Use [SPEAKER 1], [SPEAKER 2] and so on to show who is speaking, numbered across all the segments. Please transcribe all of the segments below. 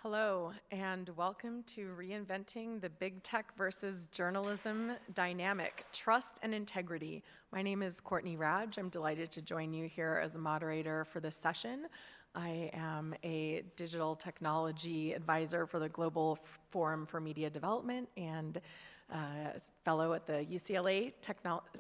[SPEAKER 1] Hello, and welcome to Reinventing the Big Tech versus Journalism Dynamic, Trust and Integrity. My name is Courtney Radsch. I'm delighted to join you here as a moderator for this session. I am a digital technology advisor for the Global Forum for Media Development and fellow at the UCLA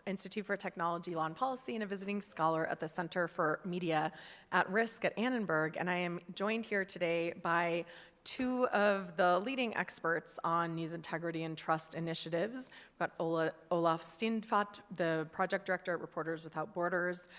[SPEAKER 1] Institute for Technology, Law and Policy, and a visiting scholar at the Center for Media at Risk at Annenberg. And I am joined here today by two of the leading experts on news integrity and trust initiatives. We've got Olaf Steenfadt, the project director at Reporters Without Borders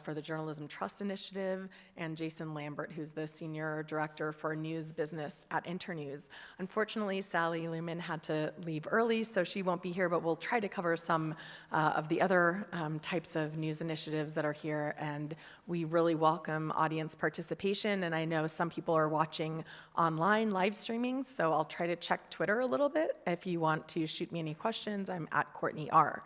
[SPEAKER 1] for the Journalism Trust Initiative, and Jason Lambert, who's the senior director for news business at Internews. Unfortunately, Sally Lehrman had to leave early, so she won't be here, but we'll try to cover some of the other types of news initiatives that are here, and we really welcome audience participation, and I know some people are watching online live streaming, so I'll try to check Twitter a little bit. If you want to shoot me any questions, I'm at Courtney R.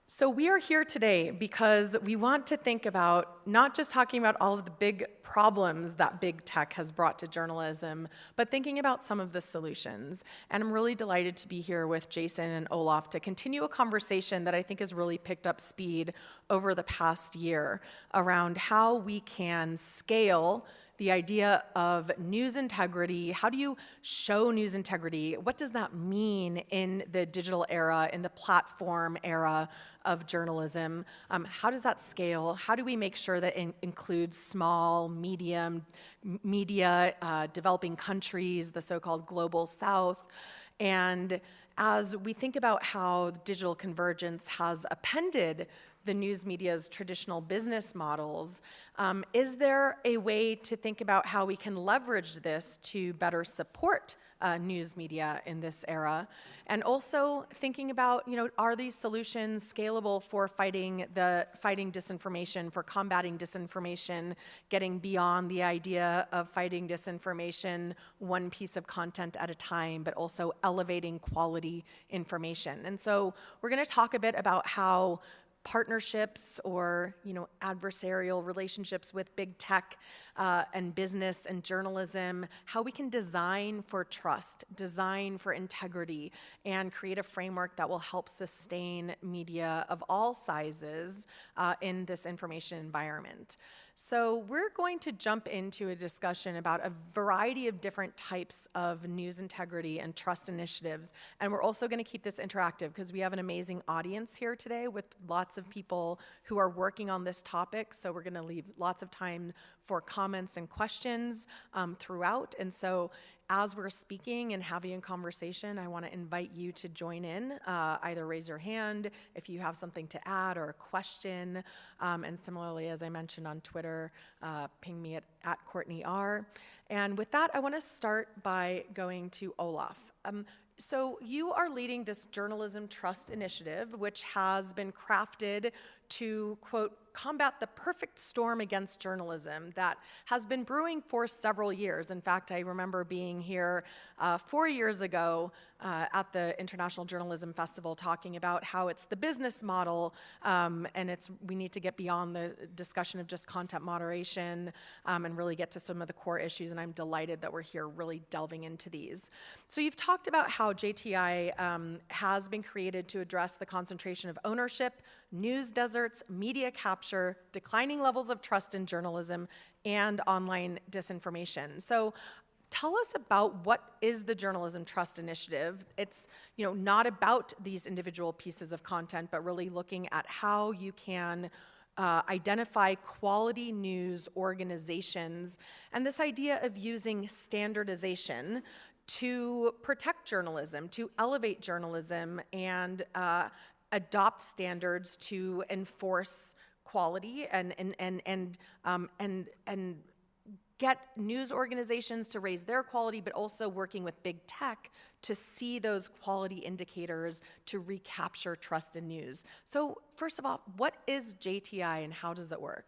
[SPEAKER 1] So we are here today because we want to think about not just talking about all of the big problems that big tech has brought to journalism, but thinking about some of the solutions. And I'm really delighted to be here with Jason and Olaf to continue a conversation that I think has really picked up speed over the past year around how we can scale the idea of news integrity. How do you show news integrity? What does that mean in the digital era, in the platform era of journalism? How does that scale? How do we make sure that it includes small, medium media, developing countries, the so-called global south? And as we think about how digital convergence has appended the news media's traditional business models, is there a way to think about how we can leverage this to better support news media in this era? And also thinking about, are these solutions scalable for fighting disinformation, for combating disinformation, getting beyond the idea of fighting disinformation one piece of content at a time, but also elevating quality information? And so we're going to talk a bit about how partnerships or adversarial relationships with big tech and business and journalism, how we can design for trust, design for integrity, and create a framework that will help sustain media of all sizes in this information environment. So we're going to jump into a discussion about a variety of different types of news integrity and trust initiatives. And we're also going to keep this interactive because we have an amazing audience here today with lots of people who are working on this topic. So we're going to leave lots of time for comments and questions throughout. And so as we're speaking and having a conversation, I want to invite you to join in. Either raise your hand if you have something to add or a question. And similarly, as I mentioned on Twitter, ping me at Courtney R. And with that, I want to start by going to Olaf. So you are leading this Journalism Trust Initiative, which has been crafted to, quote, combat the perfect storm against journalism that has been brewing for several years. In fact, I remember being here 4 years ago at the International Journalism Festival talking about how it's the business model and we need to get beyond the discussion of just content moderation and really get to some of the core issues, and I'm delighted that we're here really delving into these. So you've talked about how JTI has been created to address the concentration of ownership, news deserts, media capture, declining levels of trust in journalism, and online disinformation. So tell us about what is the Journalism Trust Initiative. It's not about these individual pieces of content, but really looking at how you can identify quality news organizations and this idea of using standardization to protect journalism, to elevate journalism, and adopt standards to enforce quality and get news organizations to raise their quality, but also working with big tech to see those quality indicators to recapture trust in news. So first of all, what is JTI and how does it work?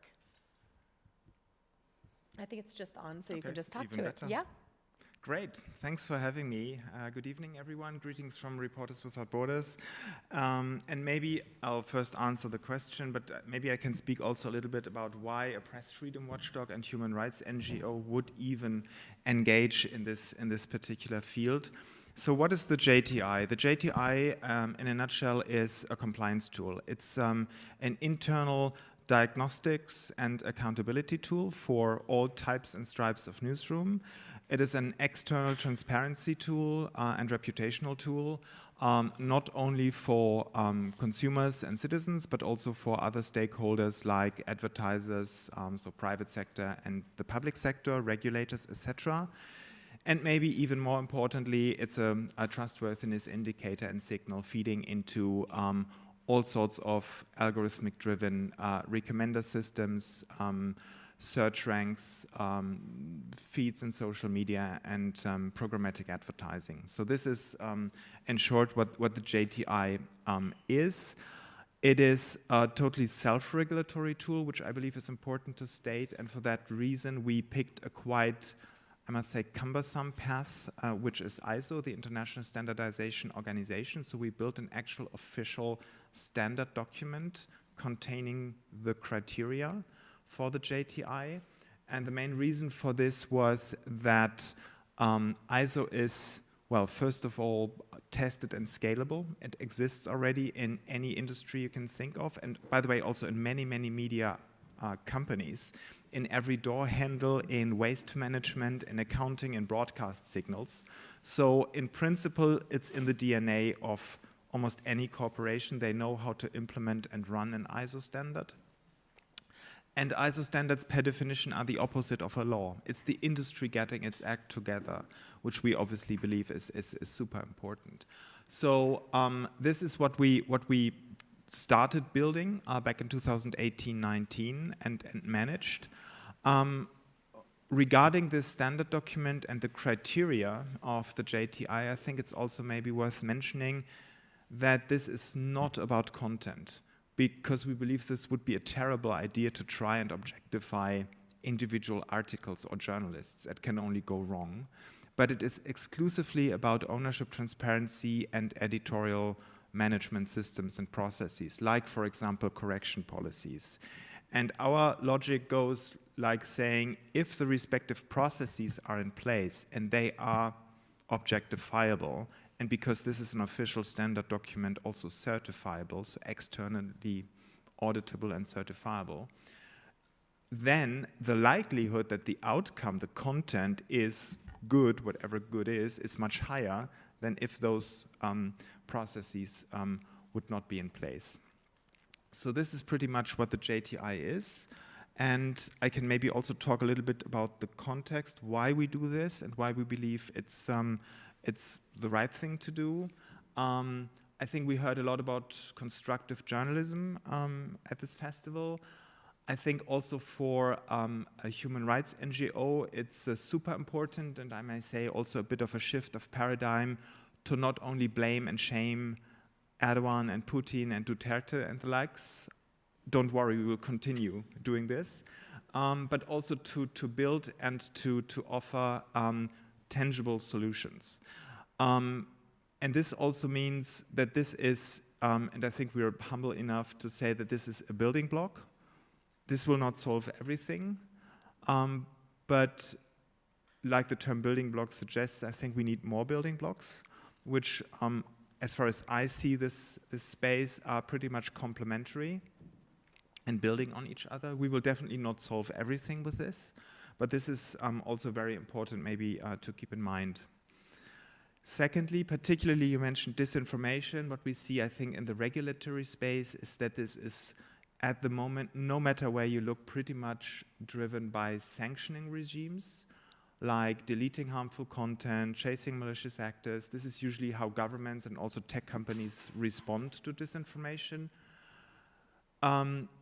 [SPEAKER 1] I think it's just on, so you can just talk to it.
[SPEAKER 2] Better.
[SPEAKER 1] Yeah.
[SPEAKER 2] Great, thanks for having me. Good evening, everyone. Greetings from Reporters Without Borders. And maybe I'll first answer the question, but maybe I can speak also a little bit about why a press freedom watchdog and human rights NGO would even engage in this particular field. So what is the JTI? The JTI, in a nutshell, is a compliance tool. It's an internal diagnostics and accountability tool for all types and stripes of newsroom. It is an external transparency tool and reputational tool, not only for consumers and citizens, but also for other stakeholders like advertisers, so private sector and the public sector, regulators, etc. And maybe even more importantly, it's a trustworthiness indicator and signal feeding into all sorts of algorithmic-driven recommender systems, search ranks, feeds in social media, and programmatic advertising. So this is, in short, what the JTI is. It is a totally self-regulatory tool, which I believe is important to state, and for that reason we picked a quite, I must say, cumbersome path, which is ISO, the International Standardization Organization. So we built an actual official standard document containing the criteria for the JTI. And the main reason for this was that ISO is, well, first of all, tested and scalable. It exists already in any industry you can think of, and by the way, also in many, many media companies, in every door handle, in waste management, in accounting, and broadcast signals. So in principle, it's in the DNA of almost any corporation. They know how to implement and run an ISO standard. And ISO standards, per definition, are the opposite of a law. It's the industry getting its act together, which we obviously believe is super important. So this is what we started building back in 2018-19 and managed. Regarding this standard document and the criteria of the JTI, I think it's also maybe worth mentioning that this is not about content, because we believe this would be a terrible idea to try and objectify individual articles or journalists. It can only go wrong. But it is exclusively about ownership, transparency, and editorial management systems and processes, like, for example, correction policies. And our logic goes like saying, if the respective processes are in place and they are objectifiable, and because this is an official standard document, also certifiable, so externally auditable and certifiable, then the likelihood that the outcome, the content, is good, whatever good is much higher than if those processes would not be in place. So this is pretty much what the JTI is. And I can maybe also talk a little bit about the context, why we do this, and why we believe it's the right thing to do. I think we heard a lot about constructive journalism at this festival. I think also for a human rights NGO, it's super important, and I may say also a bit of a shift of paradigm to not only blame and shame Erdogan and Putin and Duterte and the likes. Don't worry, we will continue doing this. But also to build and to offer tangible solutions. And this also means that this is, and I think we're humble enough to say that this is a building block. This will not solve everything, but like the term building block suggests, I think we need more building blocks, which, as far as I see this space, are pretty much complementary and building on each other. We will definitely not solve everything with this, but this is also very important maybe to keep in mind. Secondly, particularly you mentioned disinformation. What we see, I think, in the regulatory space is that this is, at the moment, no matter where you look, pretty much driven by sanctioning regimes, like deleting harmful content, chasing malicious actors. This is usually how governments and also tech companies respond to disinformation.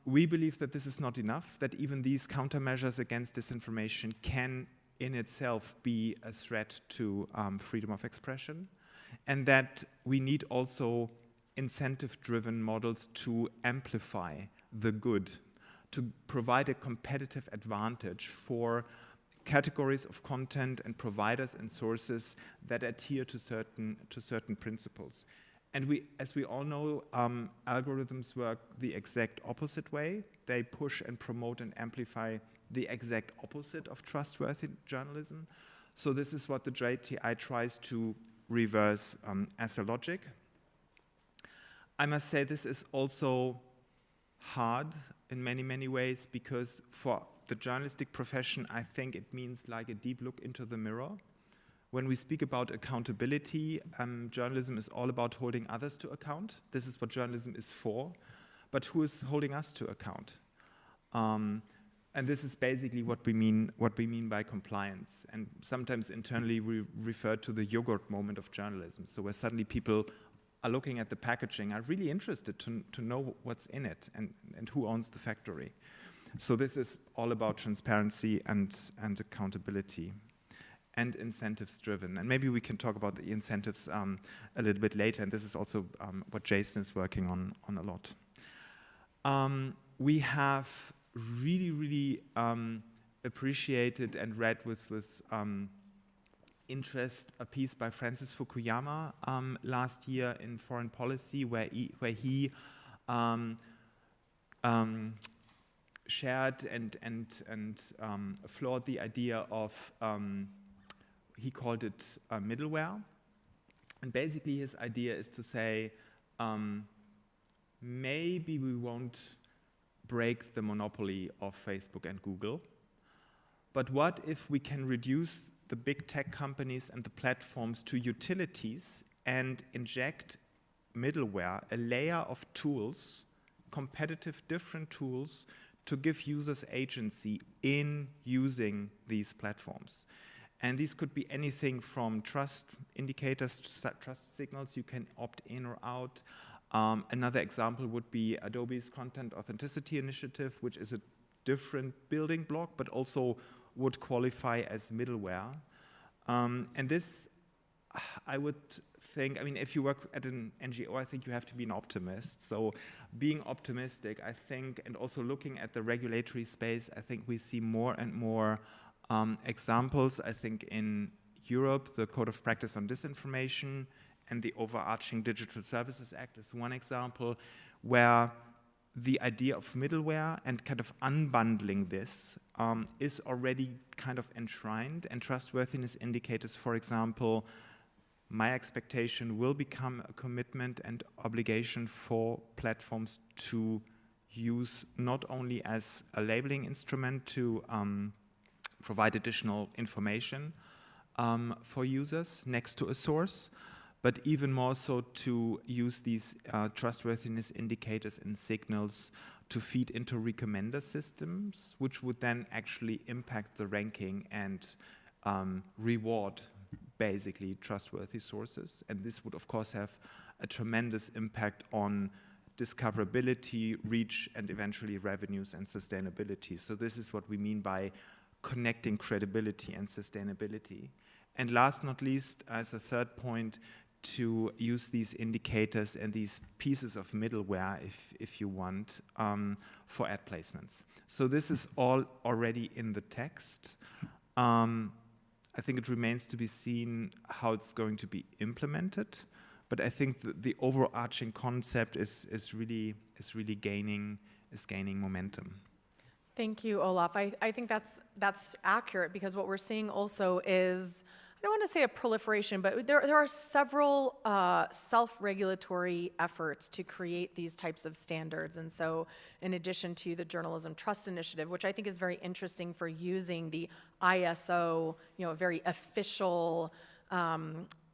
[SPEAKER 2] We believe that this is not enough, that even these countermeasures against disinformation can in itself be a threat to freedom of expression, and that we need also incentive-driven models to amplify the good, to provide a competitive advantage for categories of content and providers and sources that adhere to certain principles. And as we all know, algorithms work the exact opposite way. They push and promote and amplify the exact opposite of trustworthy journalism. So this is what the JTI tries to reverse as a logic. I must say this is also hard in many, many ways, because for the journalistic profession, I think it means like a deep look into the mirror. When we speak about accountability, journalism is all about holding others to account. This is what journalism is for. But who is holding us to account? And this is basically what we mean by compliance. And sometimes internally we refer to the yogurt moment of journalism. So where suddenly people are looking at the packaging, are really interested to know what's in it and who owns the factory. So this is all about transparency and accountability and incentives driven. And maybe we can talk about the incentives a little bit later. And this is also what Jason is working on a lot. We have really appreciated and read with interest a piece by Francis Fukuyama last year in Foreign Policy, where he shared and flawed the idea of, he called it middleware. And basically his idea is to say, maybe we won't break the monopoly of Facebook and Google, but what if we can reduce the big tech companies and the platforms to utilities and inject middleware, a layer of tools, competitive different tools, to give users agency in using these platforms. And these could be anything from trust indicators, trust signals you can opt in or out. Another example would be Adobe's Content Authenticity Initiative, which is a different building block, but also would qualify as middleware. And this, I would think, I mean, if you work at an NGO, I think you have to be an optimist. So being optimistic, I think, and also looking at the regulatory space, I think we see more and more examples. I think in Europe, the Code of Practice on Disinformation and the overarching Digital Services Act is one example where the idea of middleware and kind of unbundling this is already kind of enshrined, and trustworthiness indicators, for example, my expectation will become a commitment and obligation for platforms to use not only as a labeling instrument to provide additional information for users next to a source, but even more so to use these trustworthiness indicators and signals to feed into recommender systems, which would then actually impact the ranking and reward basically trustworthy sources. And this would, of course, have a tremendous impact on discoverability, reach, and eventually revenues and sustainability. So this is what we mean by connecting credibility and sustainability. And last not least, as a third point, to use these indicators and these pieces of middleware, if you want, for ad placements. So this is all already in the text. I think it remains to be seen how it's going to be implemented, but I think the overarching concept is really gaining momentum.
[SPEAKER 1] Thank you, Olaf. I think that's accurate, because what we're seeing also is, I don't want to say a proliferation, but there are several self-regulatory efforts to create these types of standards. And so in addition to the Journalism Trust Initiative, which I think is very interesting for using the ISO, a very official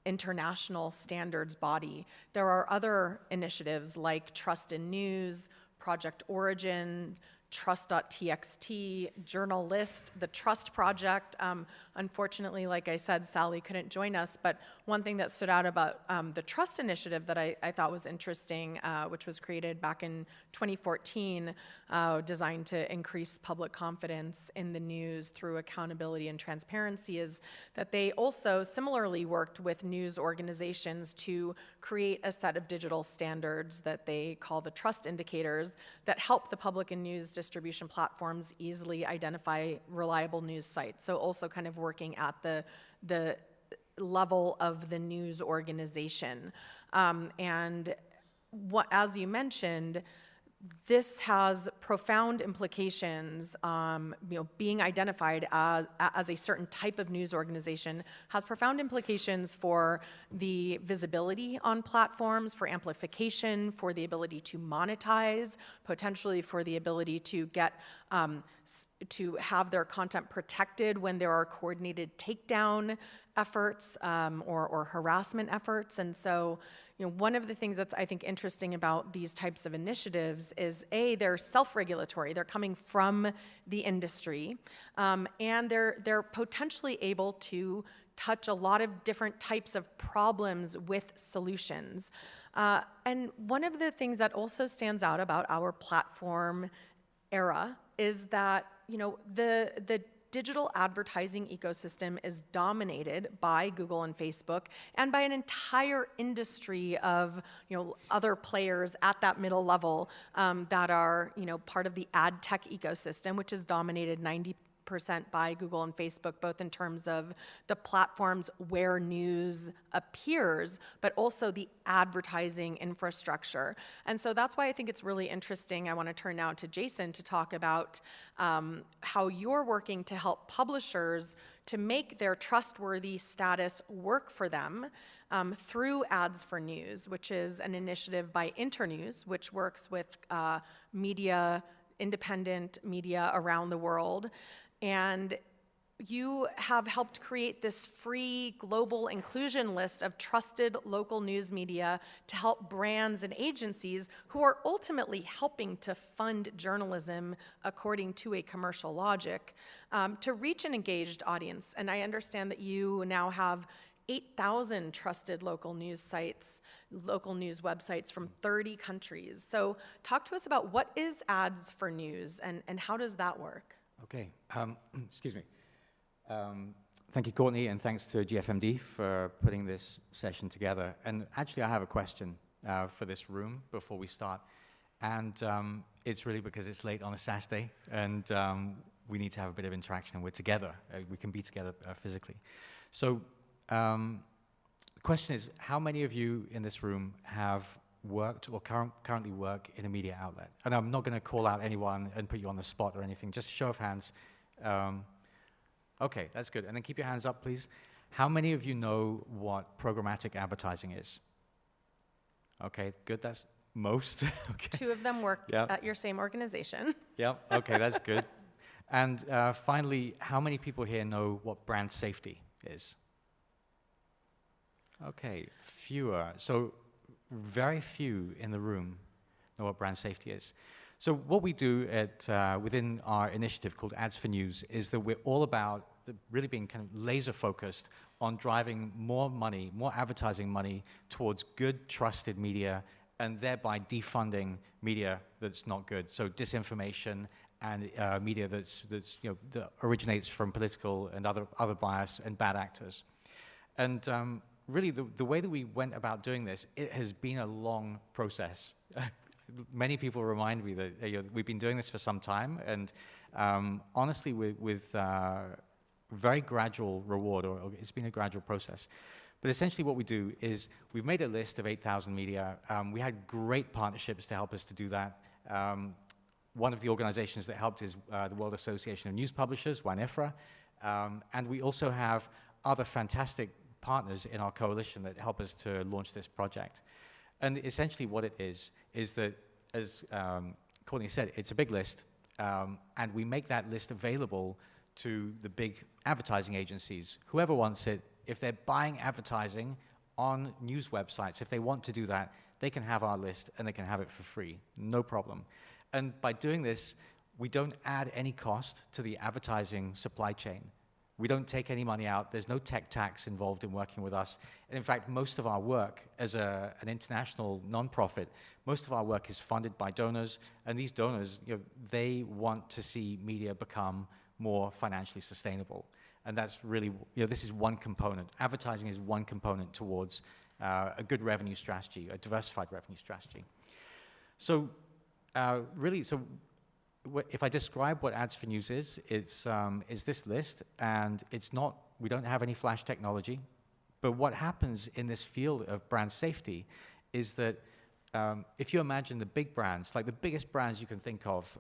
[SPEAKER 1] international standards body, there are other initiatives like Trust in News, Project Origin, Trust.txt, Journalist, the Trust Project. Unfortunately, like I said, Sally couldn't join us, but one thing that stood out about the Trust Initiative that I thought was interesting, which was created back in 2014, designed to increase public confidence in the news through accountability and transparency, is that they also similarly worked with news organizations to create a set of digital standards that they call the trust indicators that help the public and news distribution platforms easily identify reliable news sites. So also kind of working at the level of the news organization. And as you mentioned, this has profound implications, being identified as a certain type of news organization has profound implications for the visibility on platforms, for amplification, for the ability to monetize, potentially for the ability to get, to have their content protected when there are coordinated takedown efforts or harassment efforts. And so, one of the things that's, I think, interesting about these types of initiatives is, A, they're self-regulatory. They're coming from the industry, and they're potentially able to touch a lot of different types of problems with solutions. And one of the things that also stands out about our platform era is that, the digital advertising ecosystem is dominated by Google and Facebook and by an entire industry of other players at that middle level that are part of the ad tech ecosystem, which is dominated 90% by Google and Facebook, both in terms of the platforms where news appears, but also the advertising infrastructure. And so that's why I think it's really interesting. I want to turn now to Jason to talk about how you're working to help publishers to make their trustworthy status work for them through Ads for News, which is an initiative by Internews, which works with independent media around the world. And you have helped create this free global inclusion list of trusted local news media to help brands and agencies who are ultimately helping to fund journalism according to a commercial logic to reach an engaged audience. And I understand that you now have 8,000 trusted local news sites, local news websites from 30 countries. So talk to us about what is Ads for News and how does that work?
[SPEAKER 3] Okay, excuse me. Thank you, Courtney, and thanks to GFMD for putting this session together. And actually, I have a question for this room before we start. And it's really because it's late on a Saturday, and we need to have a bit of interaction, and we're together. We can be together physically. So the question is, how many of you in this room have worked or currently work in a media outlet? And I'm not going to call out anyone and put you on the spot or anything, just a show of hands. Okay, that's good. And then keep your hands up, please. How many of you know what programmatic advertising is? Okay, good, that's most. Okay.
[SPEAKER 1] 2 of them work at your same organization.
[SPEAKER 3] Yep, okay, that's good. And finally, how many people here know what brand safety is? Okay, fewer. So very few in the room know what brand safety is. So what we do within our initiative called Ads for News is that we're all about really being kind of laser focused on driving more money, more advertising money towards good, trusted media, and thereby defunding media that's not good. So disinformation and media that originates from political and other bias and bad actors. And really, the way that we went about doing this, it has been a long process. Many people remind me that we've been doing this for some time, and honestly, with very gradual reward, or it's been a gradual process. But essentially what we do is we've made a list of 8,000 media. We had great partnerships to help us to do that. One of the organizations that helped is the World Association of News Publishers, WANIFRA, and we also have other fantastic partners in our coalition that help us to launch this project. And essentially what it is that, as Courtney said, it's a big list, and we make that list available to the big advertising agencies. Whoever wants it, if they're buying advertising on news websites, if they want to do that, they can have our list and they can have it for free, no problem. And by doing this, we don't add any cost to the advertising supply chain. We don't take any money out. There's no tech tax involved in working with us. And in fact, most of our work as an international nonprofit, most of our work is funded by donors. And these donors, they want to see media become more financially sustainable. And that's really, this is one component. Advertising is one component towards a good revenue strategy, a diversified revenue strategy. So really, if I describe what Ads for News is, it's this list, and it's not, we don't have any flash technology, but what happens in this field of brand safety is that if you imagine the big brands, like the biggest brands you can think of,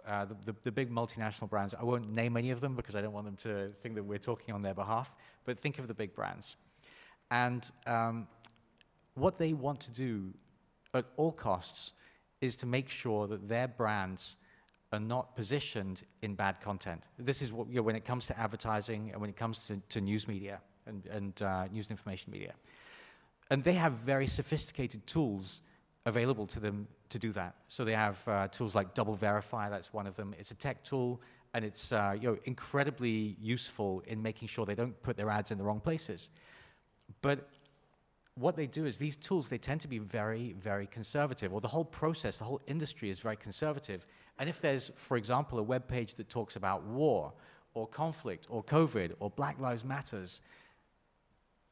[SPEAKER 3] the big multinational brands, I won't name any of them because I don't want them to think that we're talking on their behalf, but think of the big brands. And what they want to do at all costs is to make sure that their brands are not positioned in bad content. This is what, when it comes to advertising and when it comes to news media and news and information media. And they have very sophisticated tools available to them to do that. So they have tools like Double Verify, that's one of them. It's a tech tool, and it's incredibly useful in making sure they don't put their ads in the wrong places. But what they do is these tools, they tend to be very, very conservative, or the whole process, the whole industry is very conservative. And if there's, for example, a web page that talks about war, or conflict, or COVID, or Black Lives Matters,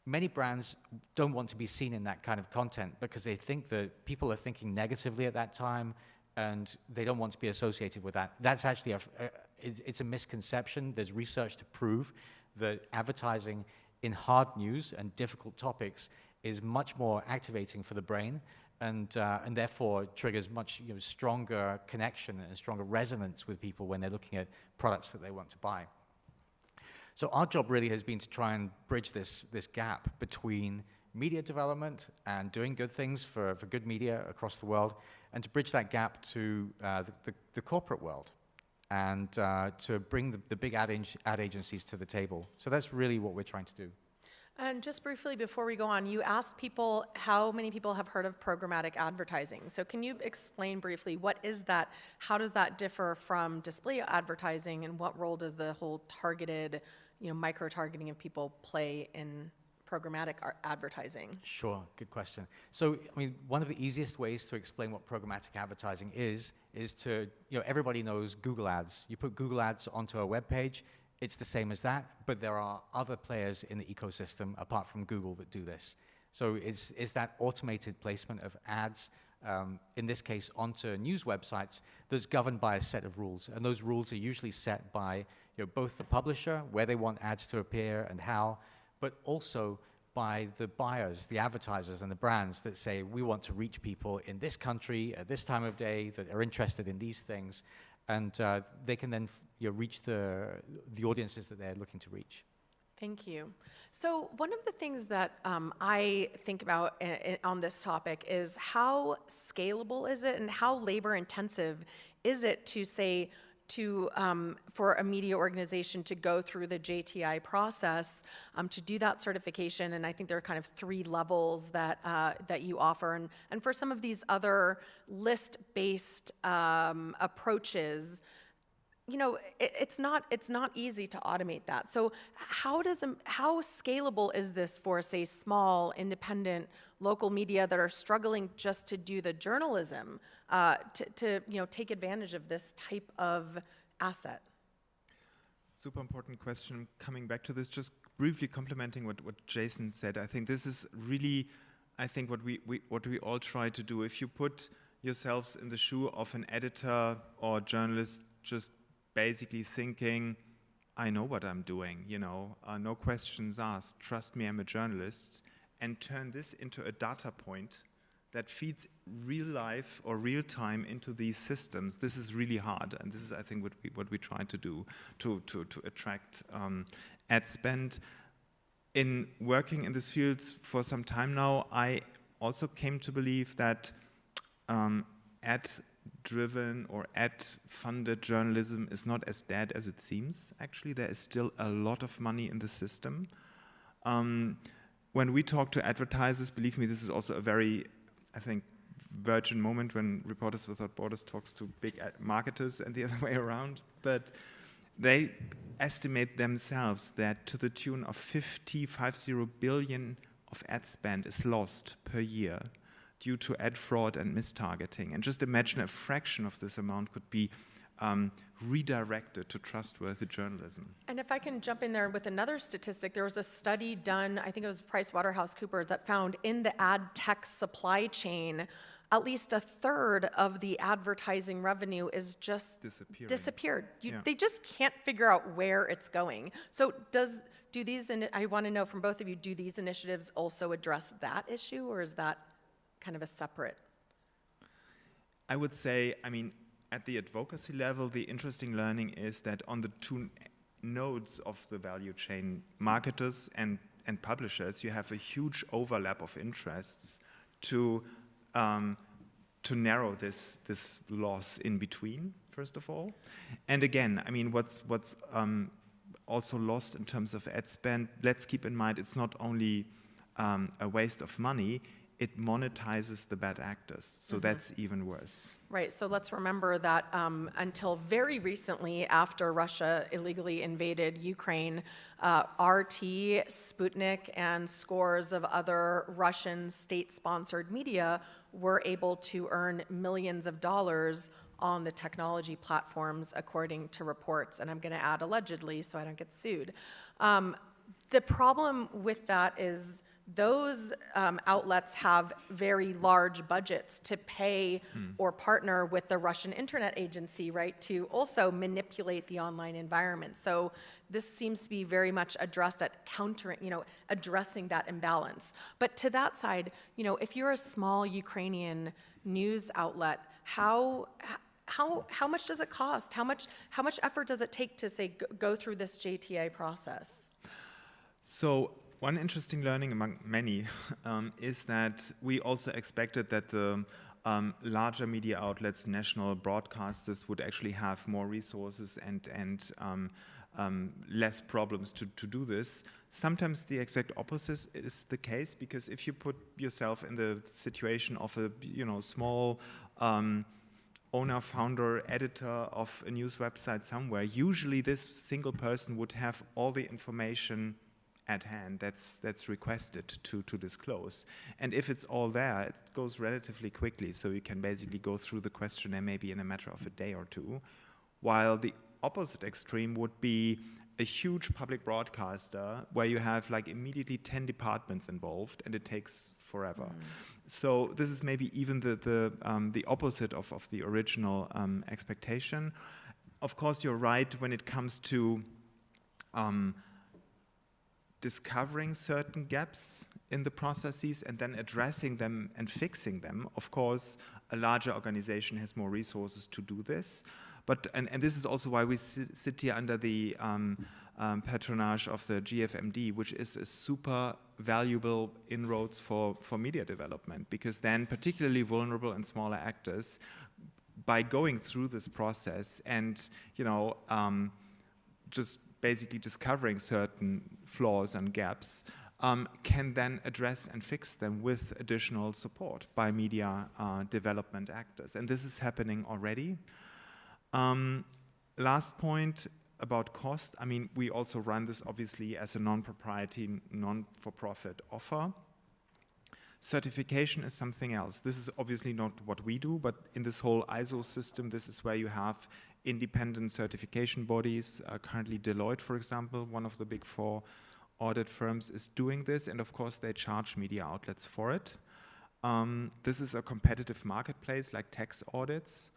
[SPEAKER 3] many brands don't want to be seen in that kind of content because they think that people are thinking negatively at that time, and they don't want to be associated with that. That's actually it's a misconception. There's research to prove that advertising in hard news and difficult topics is much more activating for the brain, and therefore triggers much stronger connection and stronger resonance with people when they're looking at products that they want to buy. So our job really has been to try and bridge this gap between media development and doing good things for good media across the world, and to bridge that gap to the corporate world, and to bring the big ad agencies to the table. So that's really what we're trying to do.
[SPEAKER 1] And just briefly before we go on, you asked people how many people have heard of programmatic advertising. So can you explain briefly what is that? How does that differ from display advertising, and what role does the whole targeted, micro-targeting of people play in programmatic advertising?
[SPEAKER 3] Sure, good question. So, one of the easiest ways to explain what programmatic advertising is to, everybody knows Google Ads. You put Google Ads onto a web page, it's the same as that, but there are other players in the ecosystem apart from Google that do this. So it's that automated placement of ads, in this case onto news websites, that's governed by a set of rules. And those rules are usually set by both the publisher, where they want ads to appear and how, but also by the buyers, the advertisers and the brands that say, we want to reach people in this country at this time of day that are interested in these things. And they can then reach the audiences that they're looking to reach.
[SPEAKER 1] Thank you. So one of the things that I think about on this topic is how scalable is it, and how labor intensive is it to say, for a media organization to go through the JTI process to do that certification. And I think there are kind of 3 levels that you offer. And for some of these other list-based approaches, it's not easy to automate that. So how scalable is this for, say, small, independent, local media that are struggling just to do the journalism, to take advantage of this type of asset?
[SPEAKER 2] Super important question. Coming back to this, just briefly complementing what Jason said, I think this is really, what we all try to do. If you put yourselves in the shoe of an editor or journalist, just basically thinking, I know what I'm doing, no questions asked, trust me, I'm a journalist, and turn this into a data point that feeds real life or real time into these systems. This is really hard, and this is, I think, what we try to do to attract ad spend. In working in this field for some time now, I also came to believe that ad-driven or ad-funded journalism is not as dead as it seems. Actually, there is still a lot of money in the system. When we talk to advertisers, believe me, this is also a very, virgin moment when Reporters Without Borders talks to big marketers and the other way around. But they estimate themselves that to the tune of 50 billion of ad spend is lost per year due to ad fraud and mistargeting. And just imagine a fraction of this amount could be redirected to trustworthy journalism.
[SPEAKER 1] And if I can jump in there with another statistic, there was a study done, I think it was PricewaterhouseCoopers, that found in the ad tech supply chain, at least a third of the advertising revenue is just disappeared. They just can't figure out where it's going. So do these, I want to know from both of you, do these initiatives also address that issue, or is that kind of a separate?
[SPEAKER 2] I would say, I mean, at the advocacy level, the interesting learning is that on the two nodes of the value chain, marketers and publishers, you have a huge overlap of interests to narrow this loss in between, first of all. And again, I mean, what's also lost in terms of ad spend, let's keep in mind it's not only a waste of money, it monetizes the bad actors. So that's even worse.
[SPEAKER 1] Right, so let's remember that until very recently, after Russia illegally invaded Ukraine, RT, Sputnik, and scores of other Russian state-sponsored media were able to earn millions of dollars on the technology platforms, according to reports. And I'm going to add allegedly so I don't get sued. The problem with that is those outlets have very large budgets to pay or partner with the Russian Internet Agency, right, to also manipulate the online environment. So this seems to be very much addressed at countering, addressing that imbalance. But to that side, if you're a small Ukrainian news outlet, how much does it cost? How much effort does it take to, say, go through this JTA process?
[SPEAKER 2] So one interesting learning among many is that we also expected that the larger media outlets, national broadcasters, would actually have more resources and less problems to do this. Sometimes the exact opposite is the case, because if you put yourself in the situation of a small owner, founder, editor of a news website somewhere, usually this single person would have all the information at hand that's requested to disclose. And if it's all there, it goes relatively quickly, so you can basically go through the questionnaire maybe in a matter of a day or two, while the opposite extreme would be a huge public broadcaster where you have like immediately 10 departments involved and it takes forever. So this is maybe even the opposite of the original expectation. Of course, you're right when it comes to discovering certain gaps in the processes and then addressing them and fixing them. Of course, a larger organization has more resources to do this. But and this is also why we sit here under the patronage of the GFMD, which is a super valuable inroads for media development, because then particularly vulnerable and smaller actors, by going through this process and just basically discovering certain flaws and gaps, can then address and fix them with additional support by media development actors. And this is happening already. Last point about cost. I mean, we also run this obviously as a non-proprietary, non-for-profit offer. Certification is something else. This is obviously not what we do, but in this whole ISO system, this is where you have independent certification bodies. Currently Deloitte, for example, one of the big 4 audit firms, is doing this, and of course they charge media outlets for it. This is a competitive marketplace like tax audits.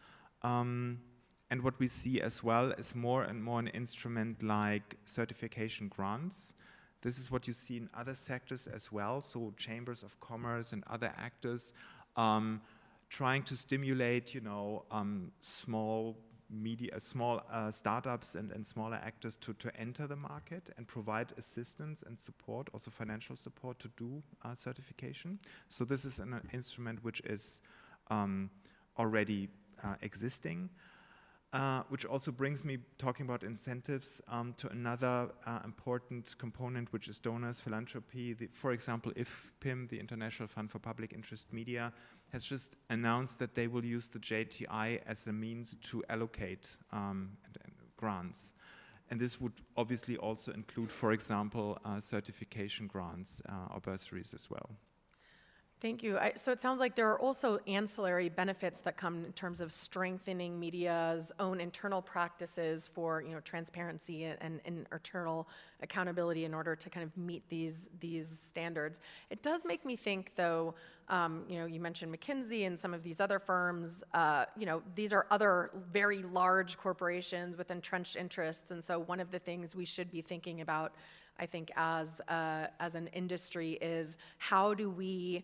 [SPEAKER 2] And what we see as well is more and more an instrument like certification grants. This is what you see in other sectors as well, so chambers of commerce and other actors trying to stimulate, small startups and smaller actors to enter the market and provide assistance and support, also financial support, to do certification. So this is an instrument which is already existing. Which also brings me, talking about incentives, to another important component, which is donors, philanthropy. For example, IFPIM, the International Fund for Public Interest Media, has just announced that they will use the JTI as a means to allocate grants. And this would obviously also include, for example, certification grants or bursaries as well.
[SPEAKER 1] Thank you. So it sounds like there are also ancillary benefits that come in terms of strengthening media's own internal practices for transparency and internal accountability in order to kind of meet these standards. It does make me think, though, You mentioned McKinsey and some of these other firms. These are other very large corporations with entrenched interests. And so one of the things we should be thinking about, I think, as an industry is how do we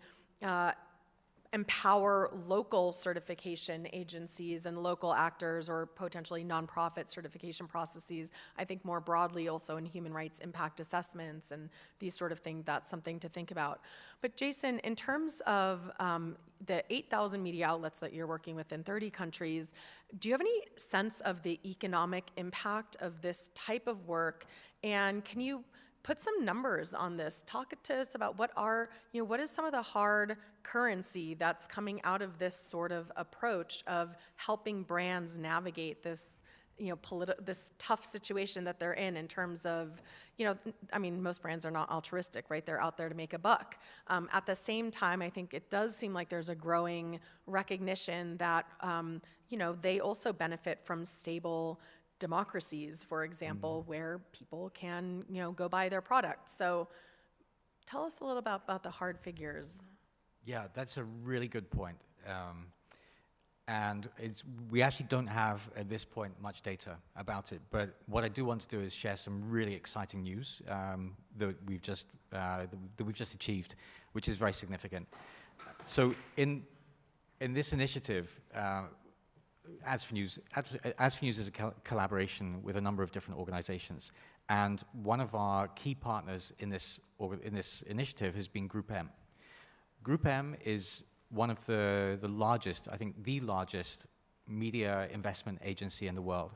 [SPEAKER 1] empower local certification agencies and local actors or potentially nonprofit certification processes. I think more broadly also in human rights impact assessments and these sort of things, that's something to think about. But Jason, in terms of the 8,000 media outlets that you're working with in 30 countries, do you have any sense of the economic impact of this type of work? And can you put some numbers on this? Talk to us about what is some of the hard currency that's coming out of this sort of approach of helping brands navigate this, this tough situation that they're in terms of, most brands are not altruistic, right? They're out there to make a buck. At the same time, I think it does seem like there's a growing recognition that, they also benefit from stable democracies, for example, where people can, go buy their product. So tell us a little about the hard figures.
[SPEAKER 3] Yeah, that's a really good point. And we actually don't have, at this point, much data about it. But what I do want to do is share some really exciting news that we've just achieved, which is very significant. So in this initiative, Ads for News is a collaboration with a number of different organizations. And one of our key partners in this initiative has been Group M. Group M is one of the largest, I think the largest media investment agency in the world.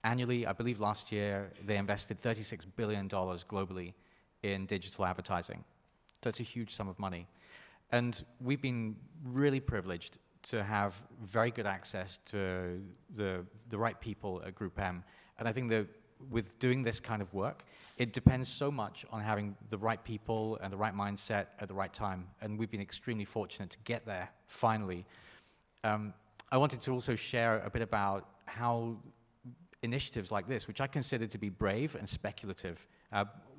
[SPEAKER 3] Annually, I believe last year, they invested $36 billion globally in digital advertising. So it's a huge sum of money. And we've been really privileged to have very good access to the right people at Group M. And I think that with doing this kind of work, it depends so much on having the right people and the right mindset at the right time. And we've been extremely fortunate to get there, finally. I wanted to also share a bit about how initiatives like this, which I consider to be brave and speculative,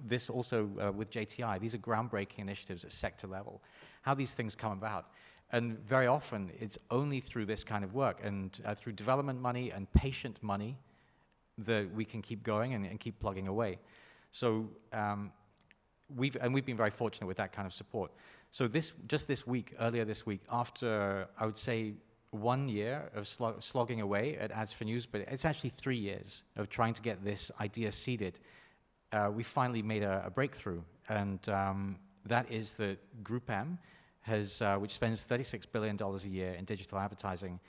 [SPEAKER 3] this also with JTI, these are groundbreaking initiatives at sector level, how these things come about. And very often, it's only through this kind of work and through development money and patient money that we can keep going and keep plugging away. So we've been very fortunate with that kind of support. So earlier this week, after, I would say, 1 year of slogging away at Ads for News, but it's actually 3 years of trying to get this idea seeded, we finally made a breakthrough. And that is that Group M, which spends $36 billion a year in digital advertising,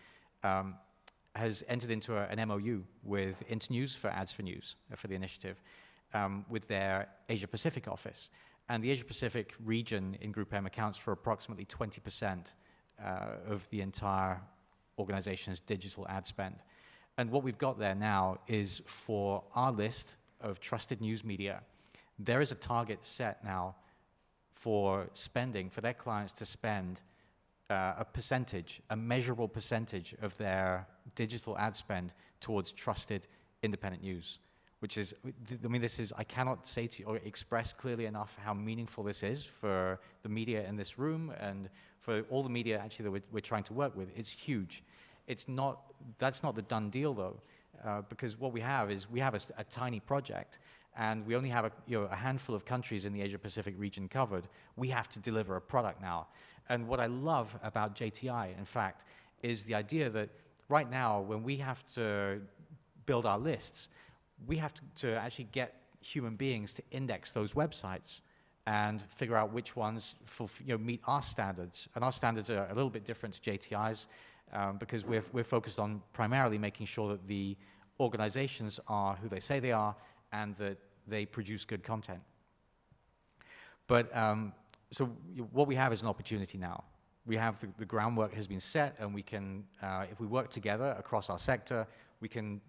[SPEAKER 3] has entered into an MOU with Internews for Ads for News, for the initiative, with their Asia-Pacific office. And the Asia-Pacific region in Group M accounts for approximately 20% of the entire organization's digital ad spend. And what we've got there now is for our list of trusted news media, there is a target set now for their clients to spend a measurable percentage of their digital ad spend towards trusted independent news, which is, I cannot say to you or express clearly enough how meaningful this is for the media in this room and for all the media actually that we're trying to work with. It's huge. That's not the done deal though, because what we have is a tiny project. And we only have a handful of countries in the Asia-Pacific region covered. We have to deliver a product now. And what I love about JTI, in fact, is the idea that right now, when we have to build our lists, we have to actually get human beings to index those websites and figure out which ones meet our standards. And our standards are a little bit different to JTI's because we're focused on primarily making sure that the organizations are who they say they are, and that they produce good content. But so what we have is an opportunity now. We have the groundwork has been set, and we can, if we work together across our sector, we can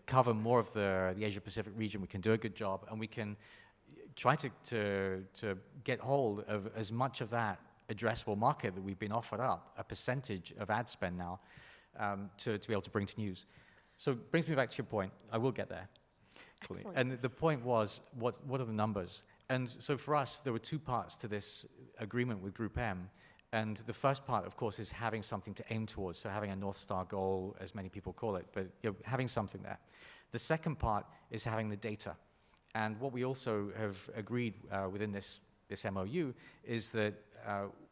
[SPEAKER 3] cover more of the Asia-Pacific region. We can do a good job, and we can try to get hold of as much of that addressable market that we've been offered up, a percentage of ad spend now, to be able to bring to news. So it brings me back to your point. I will get there.
[SPEAKER 1] Excellent.
[SPEAKER 3] And the point was, what are the numbers? And so for us, there were two parts to this agreement with Group M. And the first part, of course, is having something to aim towards, so having a North Star goal, as many people call it, but having something there. The second part is having the data. And what we also have agreed within this MOU is that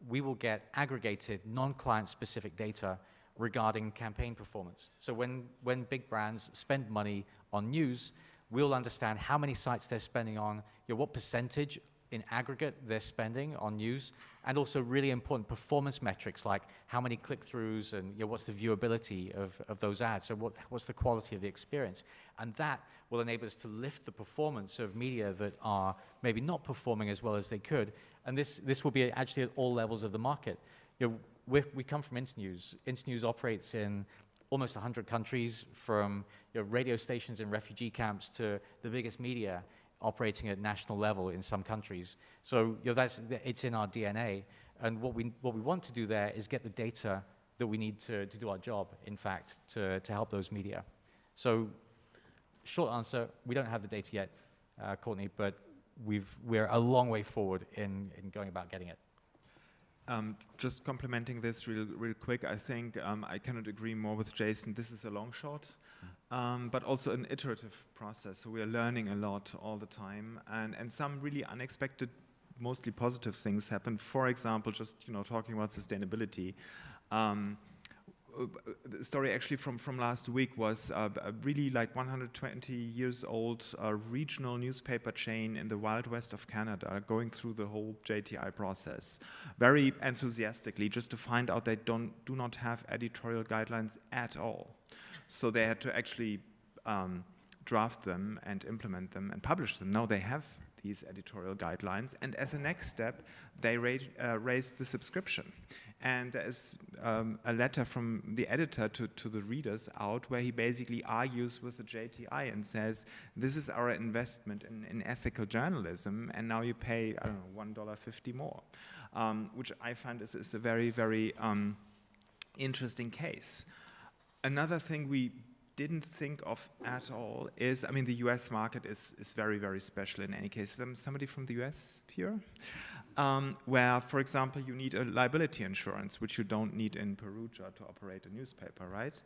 [SPEAKER 3] we will get aggregated non-client specific data regarding campaign performance. So when big brands spend money on news, we'll understand how many sites they're spending on, what percentage in aggregate they're spending on news, and also really important performance metrics like how many click-throughs and what's the viewability of those ads, so what's the quality of the experience. And that will enable us to lift the performance of media that are maybe not performing as well as they could, and this will be actually at all levels of the market. We come from Internews. Internews operates in almost 100 countries, from radio stations in refugee camps to the biggest media operating at national level in some countries. So it's in our DNA, and what we want to do there is get the data that we need to do our job, in fact, to help those media. So short answer, we don't have the data yet, Courtney, but we're a long way forward in going about getting it.
[SPEAKER 2] Just complementing this real quick, I think I cannot agree more with Jason. This is a long shot, but also an iterative process. So we are learning a lot all the time, and some really unexpected, mostly positive things happen. For example, just talking about sustainability. The story actually from last week was a really 120 years old regional newspaper chain in the Wild West of Canada going through the whole JTI process very enthusiastically, just to find out they do not have editorial guidelines at all. So they had to actually draft them and implement them and publish them. Now they have these editorial guidelines, and as a next step, they raised the subscription. And there's a letter from the editor to the readers out where he basically argues with the JTI and says, this is our investment in ethical journalism, and now you pay, I don't know, $1.50 more, which I find is a very, very interesting case. Another thing we didn't think of at all is, the US market is very, very special in any case. Somebody from the US here? Where, for example, you need a liability insurance, which you don't need in Perugia to operate a newspaper, right?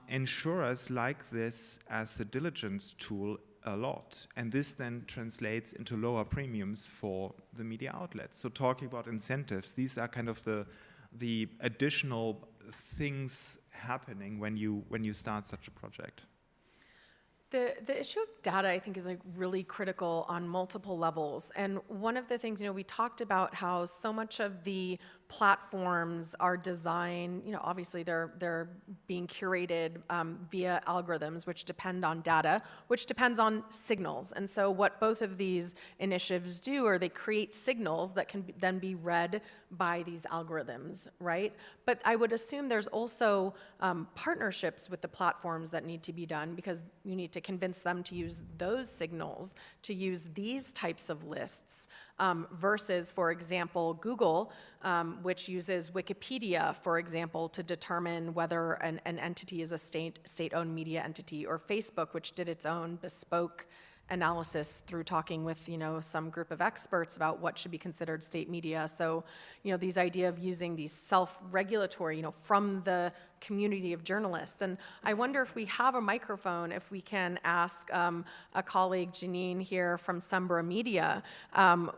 [SPEAKER 2] Insurers like this as a diligence tool a lot, and this then translates into lower premiums for the media outlets. So talking about incentives, these are kind of the additional things happening when you start such a project.
[SPEAKER 1] The issue of data, I think, is really critical on multiple levels. And one of the things, we talked about how so much of the platforms are designed, obviously they're being curated via algorithms, which depend on data, which depends on signals. And so what both of these initiatives do are they create signals that can then be read by these algorithms, right? But I would assume there's also partnerships with the platforms that need to be done, because you need to convince them to use those signals, to use these types of lists, versus, for example, Google, which uses Wikipedia, for example, to determine whether an entity is a state-owned media entity, or Facebook, which did its own bespoke analysis through talking with, some group of experts about what should be considered state media. So, these idea of using these self-regulatory, from the community of journalists. And I wonder if we have a microphone, if we can ask a colleague, Janine, here from Sembra Media,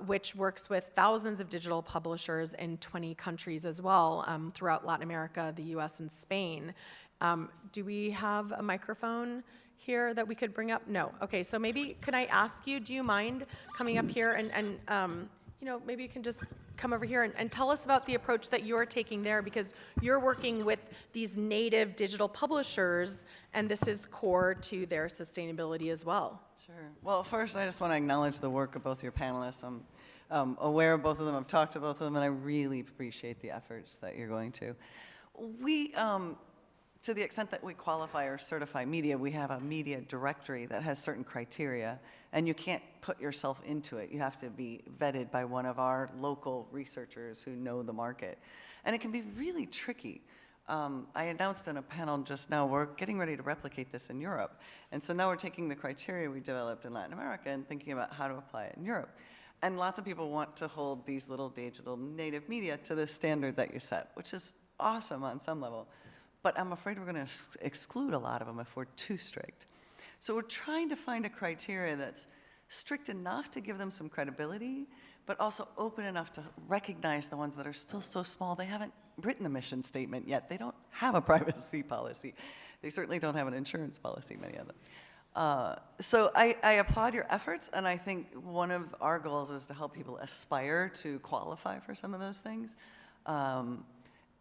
[SPEAKER 1] which works with thousands of digital publishers in 20 countries as well, throughout Latin America, the US, and Spain. Do we have a microphone here that we could bring up? No. Okay, so maybe could I ask you, do you mind coming up here and maybe you can just come over here and tell us about the approach that you're taking there, because you're working with these native digital publishers, and this is core to their sustainability as well.
[SPEAKER 4] Sure. Well, first, I just want to acknowledge the work of both your panelists. I'm aware of both of them. I've talked to both of them, and I really appreciate the efforts that you're going to. We, to the extent that we qualify or certify media, we have a media directory that has certain criteria, and you can't put yourself into it. You have to be vetted by one of our local researchers who know the market. And it can be really tricky. I announced on a panel just now, we're getting ready to replicate this in Europe. And so now we're taking the criteria we developed in Latin America and thinking about how to apply it in Europe. And lots of people want to hold these little digital native media to the standard that you set, which is awesome on some level. But I'm afraid we're going to exclude a lot of them if we're too strict. So we're trying to find a criteria that's strict enough to give them some credibility, but also open enough to recognize the ones that are still so small they haven't written a mission statement yet. They don't have a privacy policy. They certainly don't have an insurance policy, many of them. So I applaud your efforts, and I think one of our goals is to help people aspire to qualify for some of those things.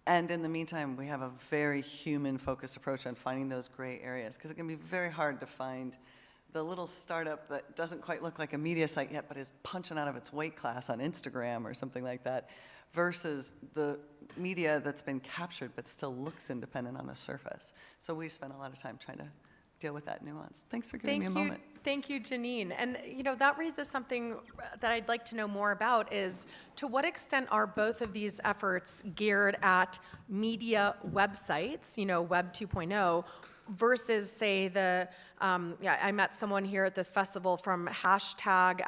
[SPEAKER 4] And in the meantime, we have a very human-focused approach on finding those gray areas, because it can be very hard to find the little startup that doesn't quite look like a media site yet, but is punching out of its weight class on Instagram or something like that, versus the media that's been captured but still looks independent on the surface. So we spend a lot of time trying to deal with that nuance. Thanks for giving me a moment.
[SPEAKER 1] Thank you, Janine. And that raises something that I'd like to know more about is, to what extent are both of these efforts geared at media websites, Web 2.0, versus, say, I met someone here at this festival from #OurStories,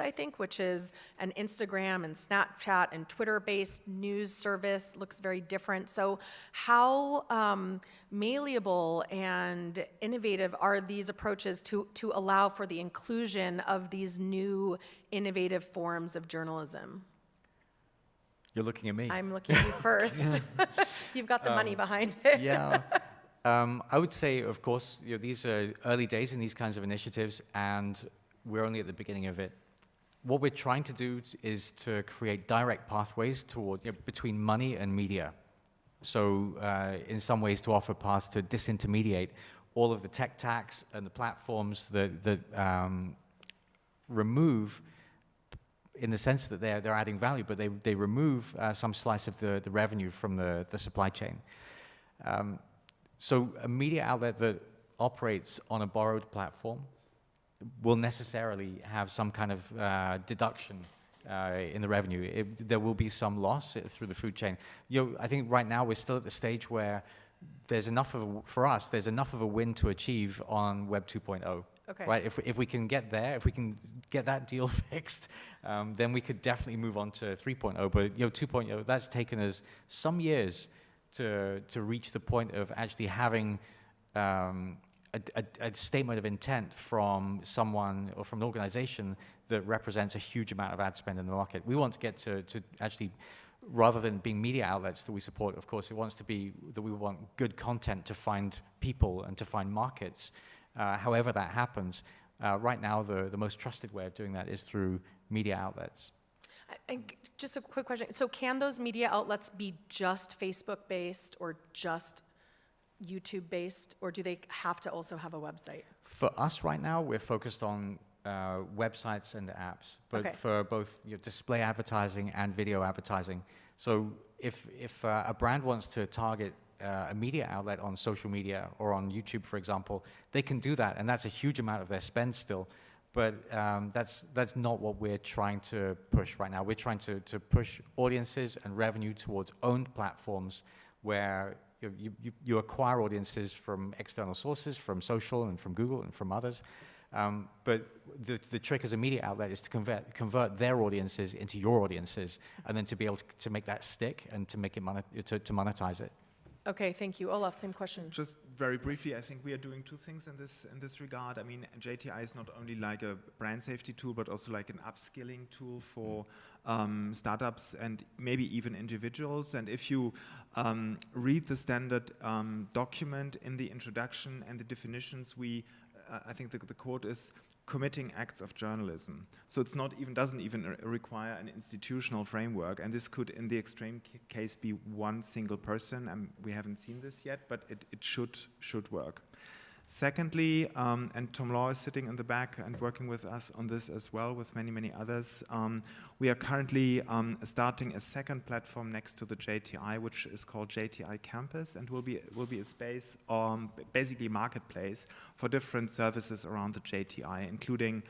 [SPEAKER 1] I think, which is an Instagram and Snapchat and Twitter-based news service. Looks very different. So how malleable and innovative are these approaches to allow for the inclusion of these new innovative forms of journalism?
[SPEAKER 3] You're looking at me.
[SPEAKER 1] I'm looking at you first. You've got the money behind it.
[SPEAKER 3] Yeah. I would say, of course, these are early days in these kinds of initiatives, and we're only at the beginning of it. What we're trying to do is to create direct pathways toward between money and media. So, in some ways, to offer paths to disintermediate all of the tech tax and the platforms that remove, in the sense that they're adding value, but they remove some slice of the revenue from the supply chain. So a media outlet that operates on a borrowed platform will necessarily have some kind of deduction in the revenue. There will be some loss through the food chain. I think right now we're still at the stage where there's enough there's enough of a win to achieve on Web 2.0.
[SPEAKER 1] Okay.
[SPEAKER 3] Right? If we can get there, if we can get that deal fixed, then we could definitely move on to 3.0. But 2.0, that's taken us some years to reach the point of actually having a statement of intent from someone or from an organization that represents a huge amount of ad spend in the market. We want to get to actually, rather than being media outlets that we support, of course, it wants to be that we want good content to find people and to find markets. However that happens, right now the most trusted way of doing that is through media outlets.
[SPEAKER 1] And just a quick question. So can those media outlets be just Facebook-based or just YouTube-based, or do they have to also have a website? For
[SPEAKER 3] us right now, we're focused on websites and apps, but for both display advertising and video advertising. So if a brand wants to target a media outlet on social media or on YouTube, for example, they can do that, and that's a huge amount of their spend still. But that's not what we're trying to push right now. We're trying to push audiences and revenue towards owned platforms where you acquire audiences from external sources, from social and from Google and from others. But the trick as a media outlet is to convert their audiences into your audiences, and then to be able to make that stick and to make it to monetize it.
[SPEAKER 1] Okay, thank you. Olaf, same question.
[SPEAKER 2] Just very briefly, I think we are doing two things in this regard. I mean, JTI is not only like a brand safety tool, but also like an upskilling tool for startups and maybe even individuals. And if you read the standard document in the introduction and the definitions, I think the quote is committing acts of journalism. So it's doesn't even require an institutional framework, and this could, in the extreme case, be one single person. We haven't seen this yet, but it should work. Secondly, and Tom Law is sitting in the back and working with us on this as well, with many others. We are currently starting a second platform next to the JTI, which is called JTI Campus, and will be a space, basically a marketplace for different services around the JTI, including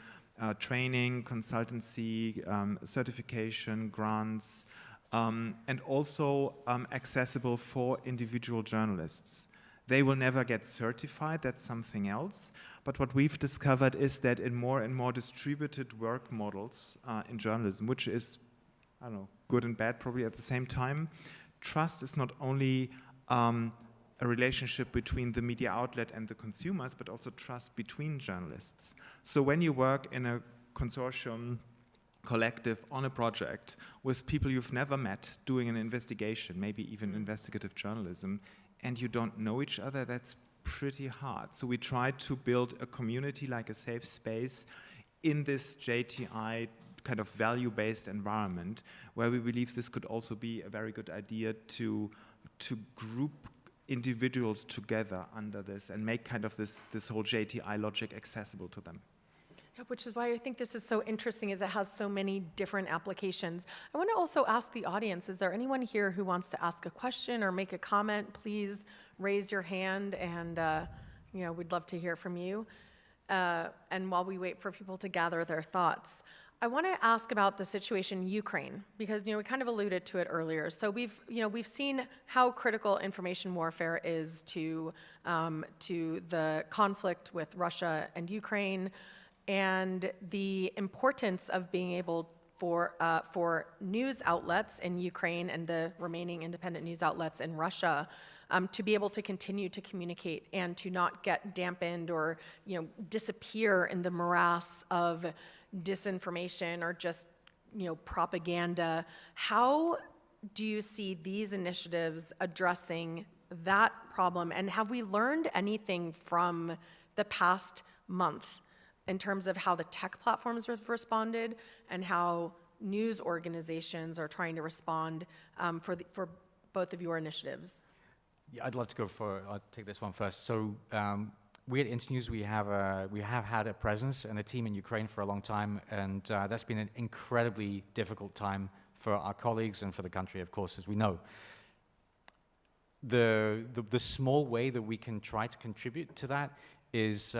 [SPEAKER 2] training, consultancy, certification, grants, and also accessible for individual journalists. They will never get certified, that's something else. But what we've discovered is that in more and more distributed work models in journalism, which is, I don't know, good and bad probably at the same time, trust is not only a relationship between the media outlet and the consumers, but also trust between journalists. So when you work in a consortium collective on a project with people you've never met doing an investigation, maybe even investigative journalism, and you don't know each other, that's pretty hard. So we try to build a community, like a safe space, in this JTI kind of value-based environment, where we believe this could also be a very good idea to group individuals together under this and make kind of this whole JTI logic accessible to them.
[SPEAKER 1] Yeah, which is why I think this is so interesting, is it has so many different applications. I want to also ask the audience, is there anyone here who wants to ask a question or make a comment? Please raise your hand, and we'd love to hear from you. And while we wait for people to gather their thoughts, I want to ask about the situation in Ukraine, because we kind of alluded to it earlier. So we've seen how critical information warfare is to the conflict with Russia and Ukraine, and the importance of being able for news outlets in Ukraine and the remaining independent news outlets in Russia to be able to continue to communicate and to not get dampened or disappear in the morass of disinformation or just propaganda. How do you see these initiatives addressing that problem, and have we learned anything from the past month in terms of how the tech platforms have responded and how news organizations are trying to respond for both of your initiatives?
[SPEAKER 3] Yeah, I'd love to I'll take this one first. So we at Internews, we have had a presence and a team in Ukraine for a long time, and that's been an incredibly difficult time for our colleagues and for the country, of course, as we know. The small way that we can try to contribute to that is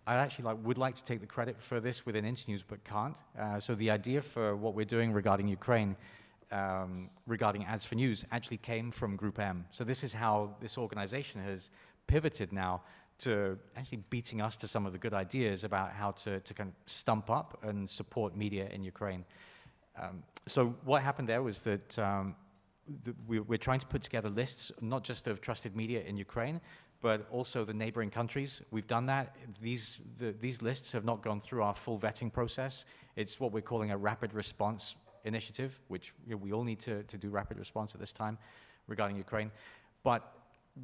[SPEAKER 3] I actually would like to take the credit for this within Internews, but can't. So the idea for what we're doing regarding Ukraine, regarding Ads for News, actually came from Group M. So this is how this organization has pivoted now to actually beating us to some of the good ideas about how to kind of stump up and support media in Ukraine. So what happened there was that we're trying to put together lists, not just of trusted media in Ukraine, but also the neighboring countries. We've done that. These lists have not gone through our full vetting process. It's what we're calling a rapid response initiative, which we all need to do rapid response at this time regarding Ukraine. But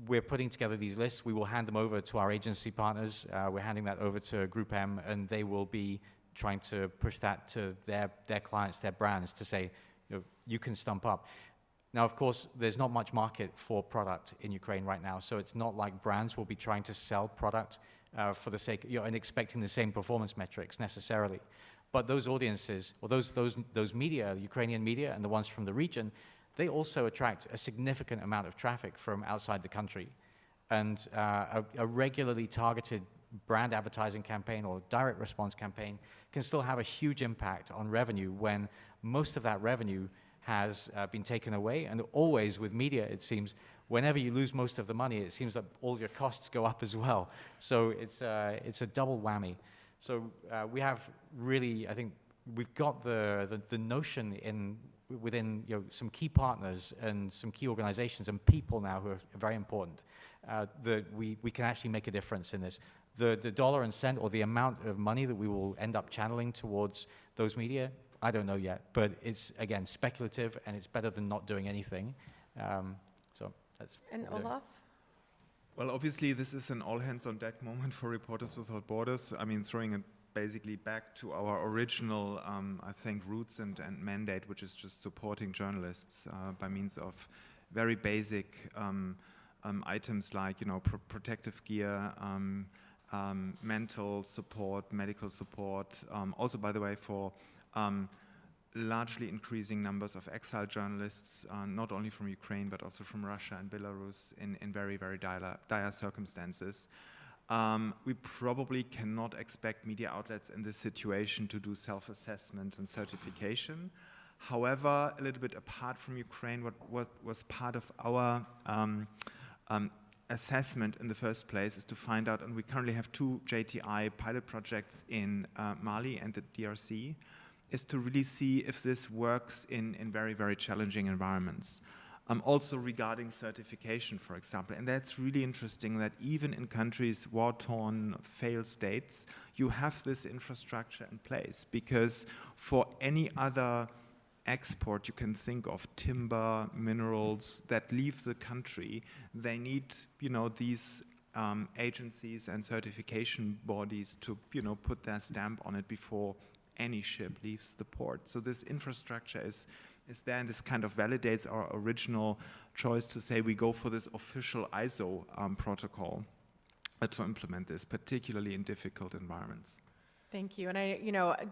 [SPEAKER 3] we're putting together these lists. We will hand them over to our agency partners. We're handing that over to Group M, and they will be trying to push that to their clients, their brands, to say, you can stump up. Now, of course, there's not much market for product in Ukraine right now, so it's not like brands will be trying to sell product for the sake, and expecting the same performance metrics necessarily. But those audiences, or those media, Ukrainian media, and the ones from the region, they also attract a significant amount of traffic from outside the country. And a regularly targeted brand advertising campaign or direct response campaign can still have a huge impact on revenue when most of that revenue has been taken away. And always with media, it seems, whenever you lose most of the money, it seems that all your costs go up as well. So it's a double whammy. So we have really, I think, we've got the notion within some key partners and some key organizations and people now who are very important, that we can actually make a difference in this. The dollar and cent or the amount of money that we will end up channeling towards those media, I don't know yet, but it's, again, speculative, and it's better than not doing anything. So that's.
[SPEAKER 1] And Olaf?
[SPEAKER 2] Well, obviously, this is an all-hands-on-deck moment for Reporters Without Borders. I mean, throwing it basically back to our original, I think, roots and mandate, which is just supporting journalists by means of very basic items like, protective gear, mental support, medical support. Also, by the way, for largely increasing numbers of exiled journalists, not only from Ukraine, but also from Russia and Belarus in very, very dire circumstances. We probably cannot expect media outlets in this situation to do self-assessment and certification. However, a little bit apart from Ukraine, what was part of our assessment in the first place is to find out, and we currently have 2 JTI pilot projects in Mali and the DRC, is to really see if this works in very, very challenging environments. Also regarding certification, for example. And that's really interesting that even in countries, war-torn, failed states, you have this infrastructure in place, because for any other export you can think of, timber, minerals that leave the country, they need, these agencies and certification bodies to, put their stamp on it before any ship leaves the port. So this infrastructure is there, and this kind of validates our original choice to say we go for this official ISO protocol to implement this, particularly in difficult environments.
[SPEAKER 1] Thank you. And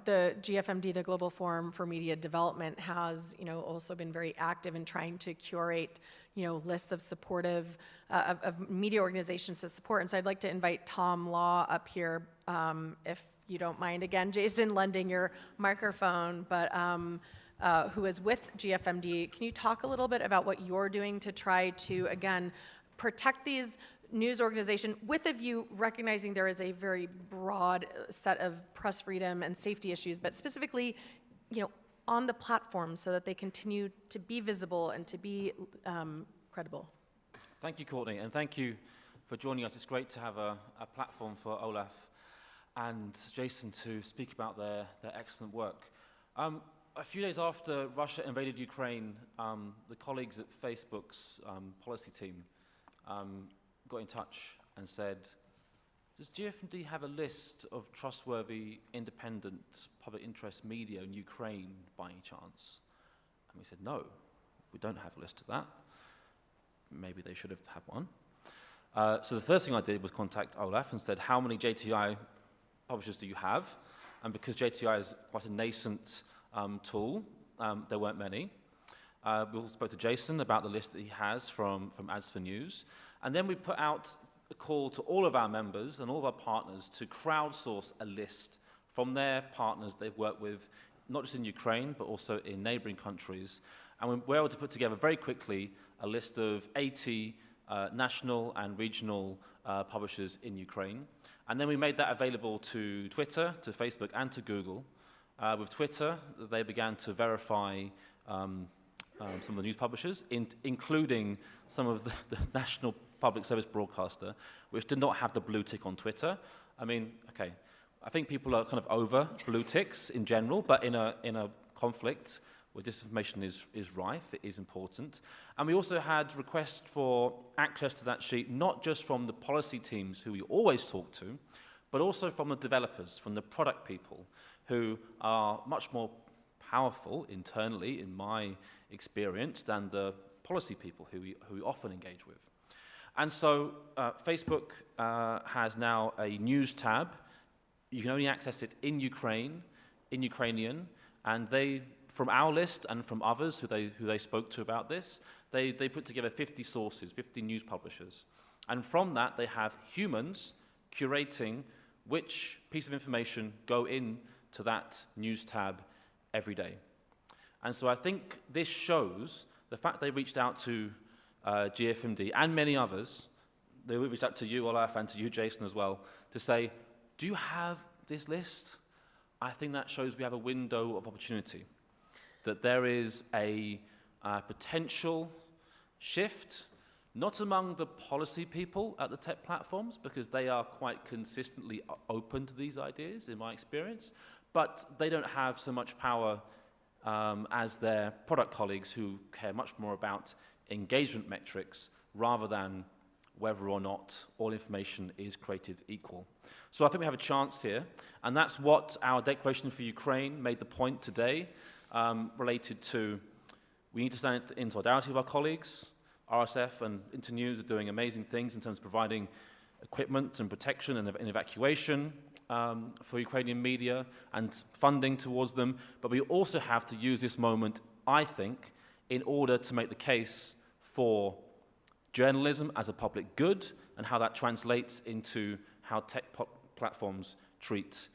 [SPEAKER 1] the GFMD, the Global Forum for Media Development, has, also been very active in trying to curate, lists of supportive, of media organizations to support. And so I'd like to invite Tom Law up here, if you don't mind. Again, Jason, lending your microphone, but who is with GFMD. Can you talk a little bit about what you're doing to try to, again, protect these news organizations with a view recognizing there is a very broad set of press freedom and safety issues, but specifically, on the platform so that they continue to be visible and to be credible?
[SPEAKER 5] Thank you, Courtney, and thank you for joining us. It's great to have a platform for Olaf and Jason to speak about their excellent work. A few days after Russia invaded Ukraine, the colleagues at Facebook's policy team got in touch and said, does GFMD have a list of trustworthy, independent, public interest media in Ukraine by any chance? And we said, no, we don't have a list of that. Maybe they should have had one. So the first thing I did was contact Olaf and said, how many JTI publishers do you have? And because JTI is quite a nascent tool, there weren't many. We also spoke to Jason about the list that he has from Ads for News. And then we put out a call to all of our members and all of our partners to crowdsource a list from their partners they've worked with, not just in Ukraine, but also in neighboring countries. And we were able to put together very quickly a list of 80 national and regional publishers in Ukraine. And then we made that available to Twitter, to Facebook, and to Google. With Twitter, they began to verify some of the news publishers, including some of the national public service broadcaster, which did not have the blue tick on Twitter. I mean, okay, I think people are kind of over blue ticks in general, but in a conflict where disinformation is rife, it is important. And we also had requests for access to that sheet, not just from the policy teams who we always talk to, but also from the developers, from the product people, who are much more powerful internally, in my experience, than the policy people who we often engage with. And so Facebook has now a news tab. You can only access it in Ukraine, in Ukrainian, and they, from our list and from others who they spoke to about this, they put together 50 sources, 50 news publishers. And from that, they have humans curating which piece of information go in to that news tab every day. And so I think this shows the fact they reached out to GFMD and many others. They reached out to you, Olaf, and to you, Jason, as well, to say, do you have this list? I think that shows we have a window of opportunity, that there is a potential shift, not among the policy people at the tech platforms, because they are quite consistently open to these ideas, in my experience, but they don't have so much power as their product colleagues who care much more about engagement metrics rather than whether or not all information is created equal. So I think we have a chance here, and that's what our Declaration for Ukraine made the point today, related to we need to stand in solidarity with our colleagues. RSF and Internews are doing amazing things in terms of providing equipment and protection and evacuation for Ukrainian media and funding towards them, but we also have to use this moment, I think, in order to make the case for journalism as a public good and how that translates into how tech platforms treat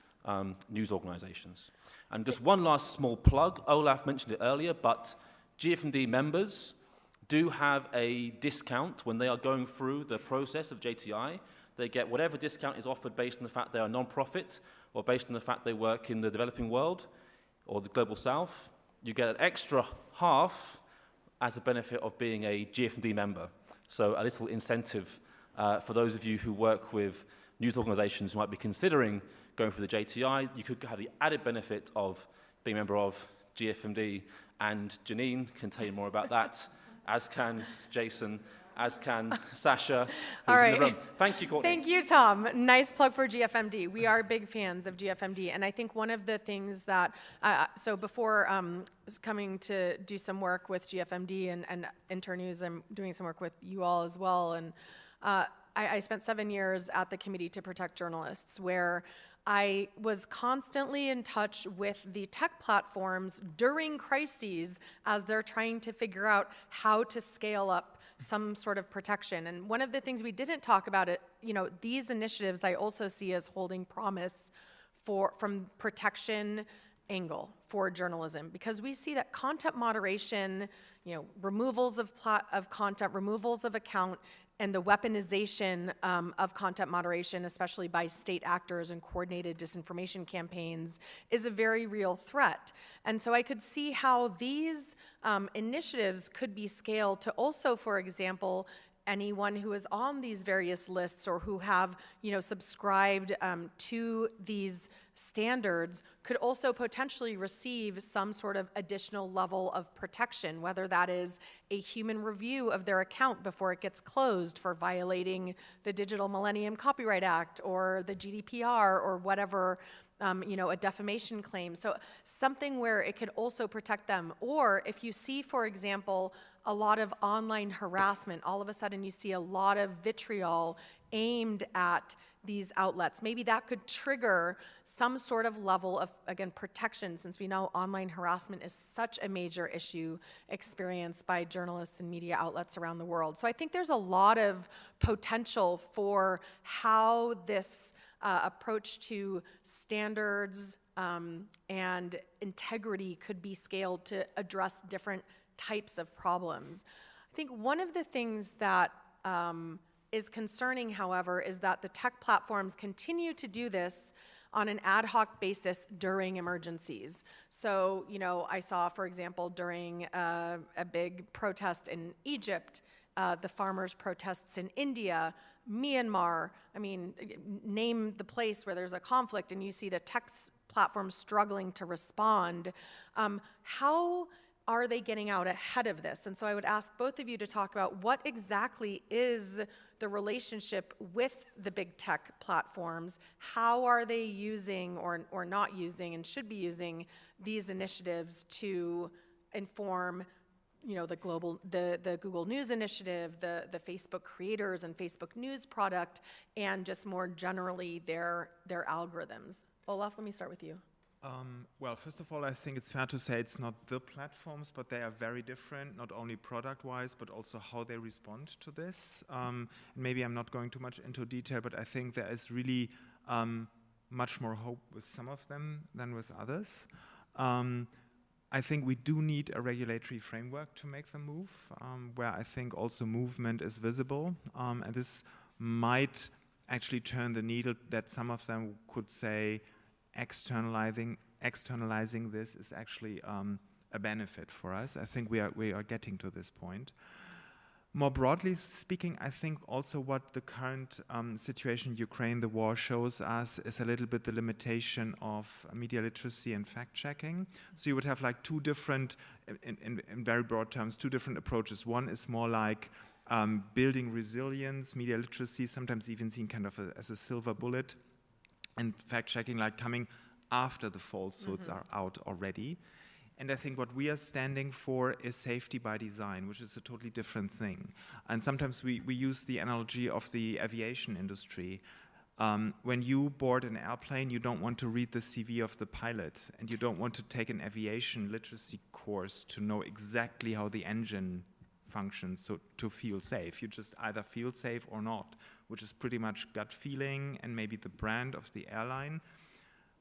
[SPEAKER 5] news organizations. And just one last small plug, Olaf mentioned it earlier, but GFMD members, do have a discount when they are going through the process of JTI. They get whatever discount is offered based on the fact they are non-profit or based on the fact they work in the developing world or the global south. You get an extra half as a benefit of being a GFMD member. So a little incentive for those of you who work with news organizations who might be considering going for the JTI. You could have the added benefit of being a member of GFMD, and Janine can tell you more about that, as can Jason, as can Sasha, who's in the room. Thank you, Courtney.
[SPEAKER 1] Thank you, Tom. Nice plug for GFMD. We are big fans of GFMD, and I think one of the things that, so before coming to do some work with GFMD and Internews, I'm doing some work with you all as well, and I spent 7 years at the Committee to Protect Journalists, where I was constantly in touch with the tech platforms during crises as they're trying to figure out how to scale up some sort of protection. And one of the things we didn't talk about, these initiatives I also see as holding promise from protection angle for journalism, because we see that content moderation, removals of content, removals of account, and the weaponization of content moderation, especially by state actors and coordinated disinformation campaigns, is a very real threat. And so I could see how these initiatives could be scaled to also, for example, anyone who is on these various lists or who have, subscribed to these standards could also potentially receive some sort of additional level of protection, whether that is a human review of their account before it gets closed for violating the Digital Millennium Copyright Act or the GDPR or whatever, a defamation claim. So something where it could also protect them. Or if you see, for example, a lot of online harassment, all of a sudden you see a lot of vitriol aimed at these outlets. Maybe that could trigger some sort of level of, again, protection, since we know online harassment is such a major issue experienced by journalists and media outlets around the world. So I think there's a lot of potential for how this approach to standards and integrity could be scaled to address different types of problems. I think one of the things that is concerning, however, is that the tech platforms continue to do this on an ad hoc basis during emergencies. So, I saw, for example, during a big protest in Egypt, the farmers' protests in India, Myanmar, name the place where there's a conflict and you see the tech platforms struggling to respond. How are they getting out ahead of this? And so I would ask both of you to talk about what exactly is the relationship with the big tech platforms. How are they using or not using and should be using these initiatives to inform the Google News initiative, the Facebook creators and Facebook News product, and just more generally their algorithms? Olaf, let me start with you.
[SPEAKER 2] Well, first of all, I think it's fair to say it's not the platforms, but they are very different, not only product-wise, but also how they respond to this. Maybe I'm not going too much into detail, but I think there is really much more hope with some of them than with others. I think we do need a regulatory framework to make them move, where I think also movement is visible. And this might actually turn the needle that some of them could say, externalizing this is actually a benefit for us. I think we are getting to this point. More broadly speaking, I think also what the current situation in Ukraine, the war, shows us is a little bit the limitation of media literacy and fact-checking. So you would have like two different, in very broad terms, two different approaches. One is more like building resilience, media literacy, sometimes even seen kind of as a silver bullet, and fact-checking like coming after the falsehoods are out already. And I think what we are standing for is safety by design, which is a totally different thing. And sometimes we use the analogy of the aviation industry. When you board an airplane, you don't want to read the CV of the pilot, and you don't want to take an aviation literacy course to know exactly how the engine functions, so to feel safe. You just either feel safe or not, which is pretty much gut feeling and maybe the brand of the airline.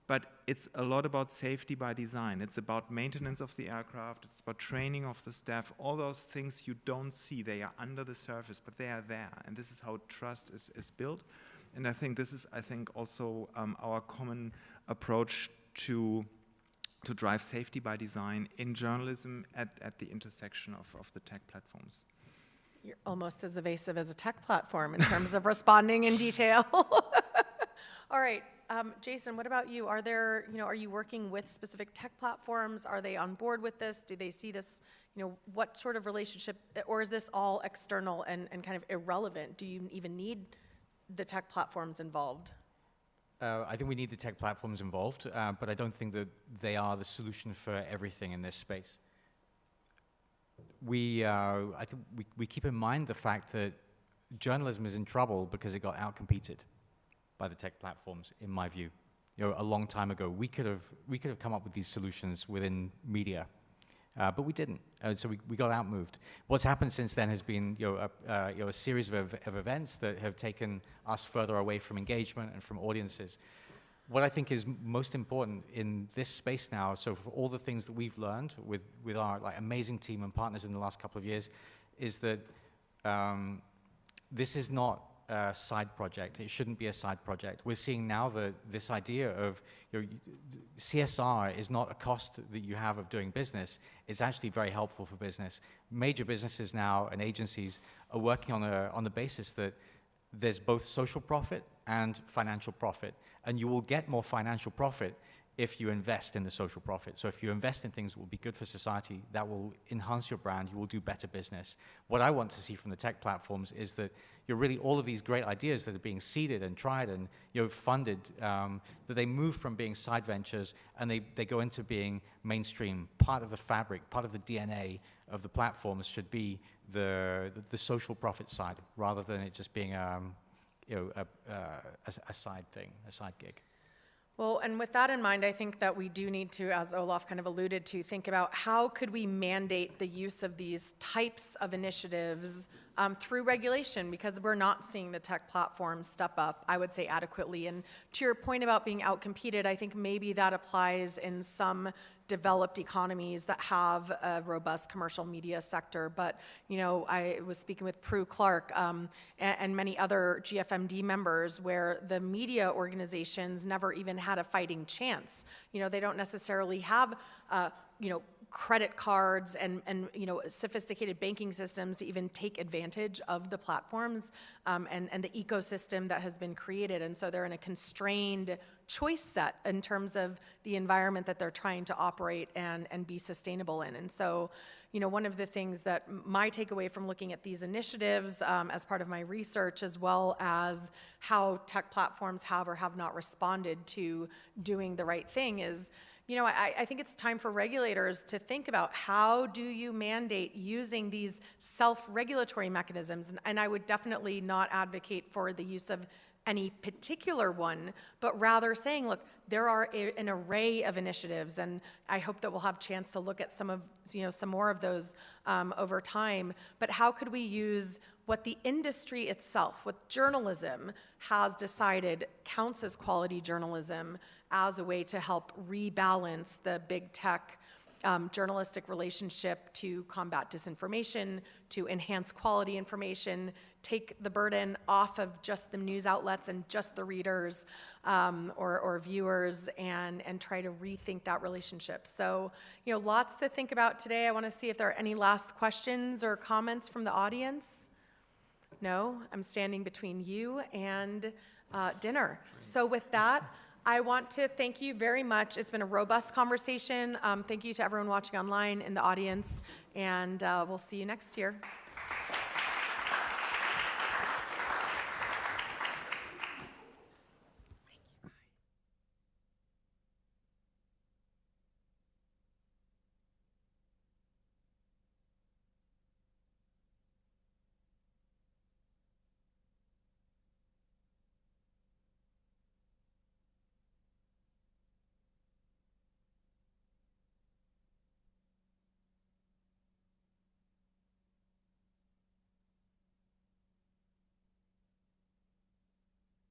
[SPEAKER 2] but it's a lot about safety by design. It's about maintenance of the aircraft, it's about training of the staff, all those things you don't see. They are under the surface, but they are there. And this is how trust is built. And I think this is, also our common approach to drive safety by design in journalism at the intersection of the tech platforms.
[SPEAKER 1] You're almost as evasive as a tech platform in terms of responding in detail. All right, Jason, what about you? Are you working with specific tech platforms? Are they on board with this? Do they see this, what sort of relationship, or is this all external and kind of irrelevant? Do you even need the tech platforms involved?
[SPEAKER 3] I think we need the tech platforms involved, but I don't think that they are the solution for everything in this space. I think we keep in mind the fact that journalism is in trouble because it got outcompeted by the tech platforms, in my view. A long time ago, we could have come up with these solutions within media, but we didn't. So we got outmoved. What's happened since then has been a series of events that have taken us further away from engagement and from audiences. What I think is most important in this space now, so for all the things that we've learned with our amazing team and partners in the last couple of years, is that this is not a side project. It shouldn't be a side project. We're seeing now that this idea of CSR is not a cost that you have of doing business. It's actually very helpful for business. Major businesses now and agencies are working on the basis that there's both social profit and financial profit, and you will get more financial profit if you invest in the social profit. So if you invest in things that will be good for society, that will enhance your brand, you will do better business. What I want to see from the tech platforms is that really all of these great ideas that are being seeded and tried and funded, that they move from being side ventures and they go into being mainstream. Part of the fabric, part of the DNA of the platforms should be the social profit side, rather than it just being a side thing, a side gig.
[SPEAKER 1] Well, and with that in mind, I think that we do need to, as Olaf kind of alluded to, think about how could we mandate the use of these types of initiatives through regulation, because we're not seeing the tech platforms step up, I would say, adequately. And to your point about being outcompeted, I think maybe that applies in some developed economies that have a robust commercial media sector. But, I was speaking with Prue Clark and many other GFMD members where the media organizations never even had a fighting chance. They don't necessarily have, credit cards and sophisticated banking systems to even take advantage of the platforms and the ecosystem that has been created. And so they're in a constrained choice set in terms of the environment that they're trying to operate and be sustainable in. And so, one of the things that my takeaway from looking at these initiatives as part of my research, as well as how tech platforms have or have not responded to doing the right thing, is I think it's time for regulators to think about how do you mandate using these self-regulatory mechanisms. And I would definitely not advocate for the use of any particular one, but rather saying, look, there are an array of initiatives, and I hope that we'll have a chance to look at some more of those over time. But how could we use what the industry itself, what journalism has decided counts as quality journalism, as a way to help rebalance the big tech journalistic relationship to combat disinformation, to enhance quality information, take the burden off of just the news outlets and just the readers or viewers, and try to rethink that relationship. So, lots to think about today. I want to see if there are any last questions or comments from the audience. No, I'm standing between you and dinner. So with that, I want to thank you very much. It's been a robust conversation. Thank you to everyone watching online in the audience, and we'll see you next year.